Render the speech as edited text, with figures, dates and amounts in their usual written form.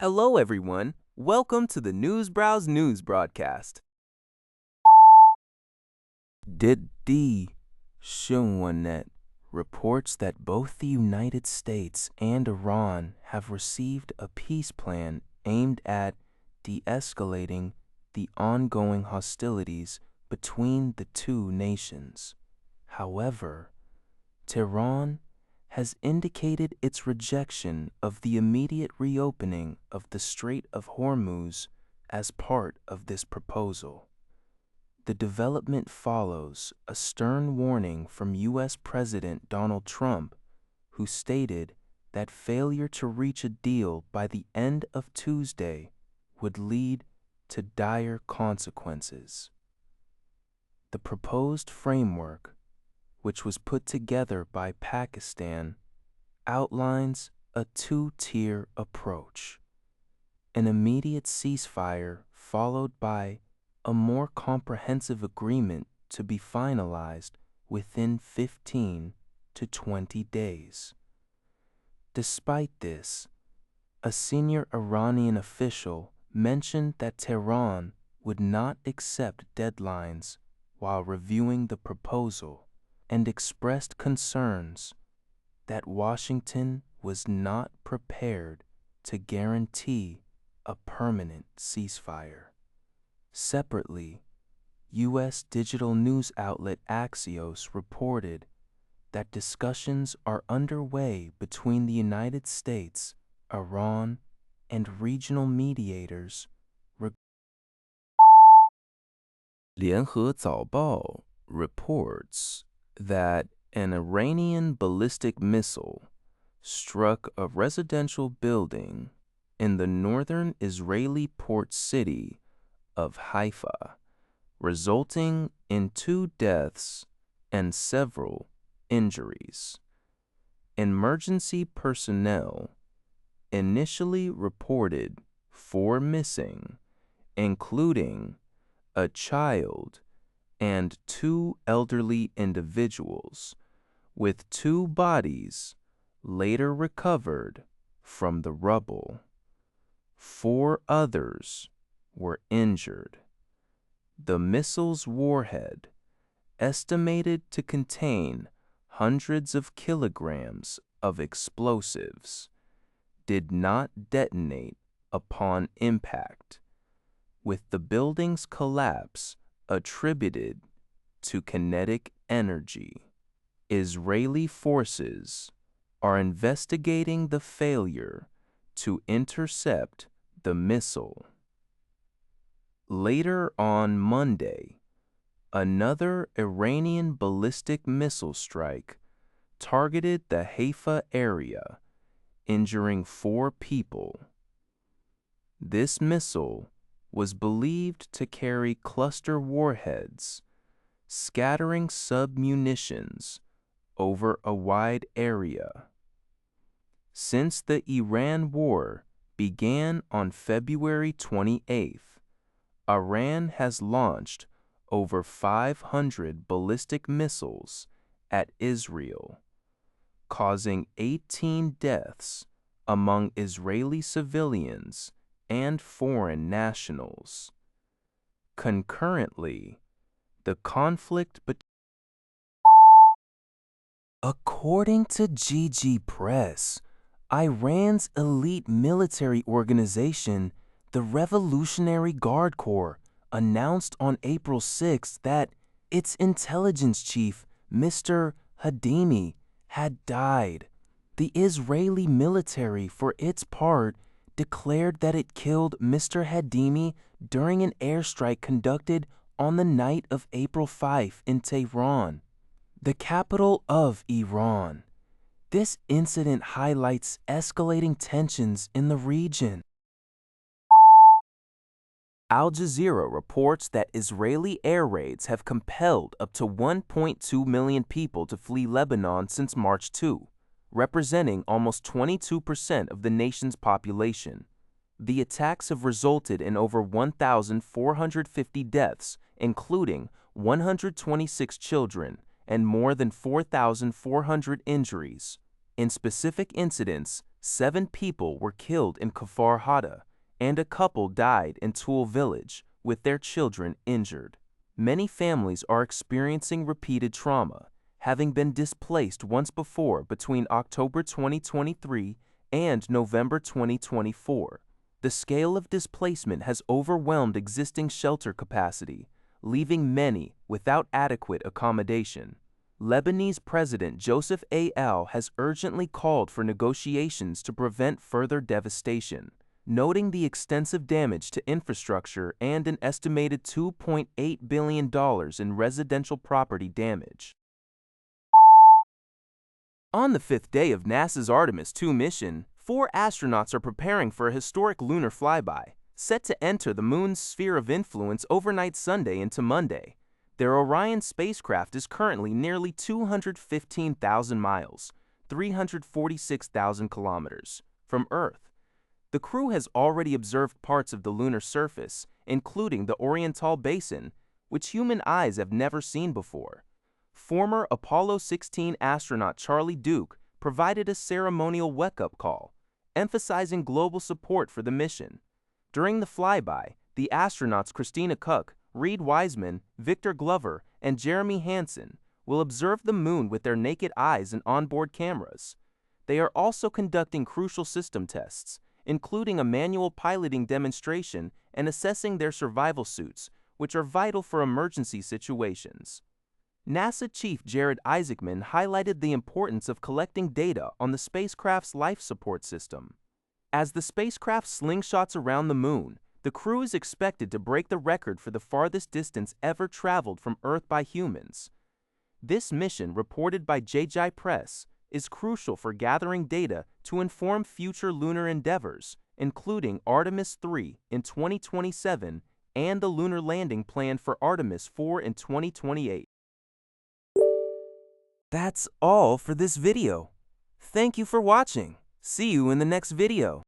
Hello, everyone. Welcome to the News Browse News broadcast. Did the Shunwanet reports that both the United States and Iran have received a peace plan aimed at de-escalating the ongoing hostilities between the two nations. However, Tehran has indicated its rejection of the immediate reopening of the Strait of Hormuz as part of this proposal. The development follows a stern warning from U.S. President Donald Trump, who stated that failure to reach a deal by the end of Tuesday would lead to dire consequences. The proposed framework, which was put together by Pakistan, outlines a two-tier approach: an immediate ceasefire followed by a more comprehensive agreement to be finalized within 15 to 20 days. Despite this, a senior Iranian official mentioned that Tehran would not accept deadlines while reviewing the proposal, and expressed concerns that Washington was not prepared to guarantee a permanent ceasefire. Separately, U.S. digital news outlet Axios reported that discussions are underway between the United States, Iran, and regional mediators. 联合早报 reports that an Iranian ballistic missile struck a residential building in the northern Israeli port city of Haifa, resulting in 2 deaths and several injuries. Emergency personnel initially reported 4 missing, including a child and 2 elderly individuals, with 2 bodies later recovered from the rubble. 4 others were injured. The missile's warhead, estimated to contain hundreds of kilograms of explosives, did not detonate upon impact, with the building's collapse attributed to kinetic energy. Israeli forces are investigating the failure to intercept the missile. Later on Monday, another Iranian ballistic missile strike targeted the Haifa area, injuring 4 people. This missile was believed to carry cluster warheads, scattering submunitions over a wide area. Since the Iran war began on February 28th, Iran has launched over 500 ballistic missiles at Israel, causing 18 deaths among Israeli civilians and foreign nationals. Concurrently, the conflict According to GG Press, Iran's elite military organization, the Revolutionary Guard Corps, announced on April 6 that its intelligence chief, Mr. Hadimi, had died. The Israeli military, for its part, declared that it killed Mr. Hadimi during an airstrike conducted on the night of April 5 in Tehran, the capital of Iran. This incident highlights escalating tensions in the region. Al Jazeera reports that Israeli air raids have compelled up to 1.2 million people to flee Lebanon since March 2, representing almost 22% of the nation's population. The attacks have resulted in over 1,450 deaths, including 126 children, and more than 4,400 injuries. In specific incidents, 7 people were killed in Kfar Hada, and a couple died in Toul village, with their children injured. Many families are experiencing repeated trauma, having been displaced once before between October 2023 and November 2024. The scale of displacement has overwhelmed existing shelter capacity, leaving many without adequate accommodation. Lebanese President Joseph A. Al has urgently called for negotiations to prevent further devastation, noting the extensive damage to infrastructure and an estimated $2.8 billion in residential property damage. On the 5th day of NASA's Artemis II mission, 4 astronauts are preparing for a historic lunar flyby, set to enter the Moon's sphere of influence overnight Sunday into Monday. Their Orion spacecraft is currently nearly 215,000 miles, 346,000 kilometers, from Earth. The crew has already observed parts of the lunar surface, including the Oriental Basin, which human eyes have never seen before. Former Apollo 16 astronaut Charlie Duke provided a ceremonial wake-up call, emphasizing global support for the mission. During the flyby, the astronauts Christina Koch, Reed Wiseman, Victor Glover, and Jeremy Hansen will observe the Moon with their naked eyes and onboard cameras. They are also conducting crucial system tests, including a manual piloting demonstration and assessing their survival suits, which are vital for emergency situations. NASA Chief Jared Isaacman highlighted the importance of collecting data on the spacecraft's life support system. As the spacecraft slingshots around the Moon, the crew is expected to break the record for the farthest distance ever traveled from Earth by humans. This mission, reported by JJ Press, is crucial for gathering data to inform future lunar endeavors, including Artemis III in 2027 and the lunar landing planned for Artemis IV in 2028. That's all for this video. Thank you for watching. See you in the next video.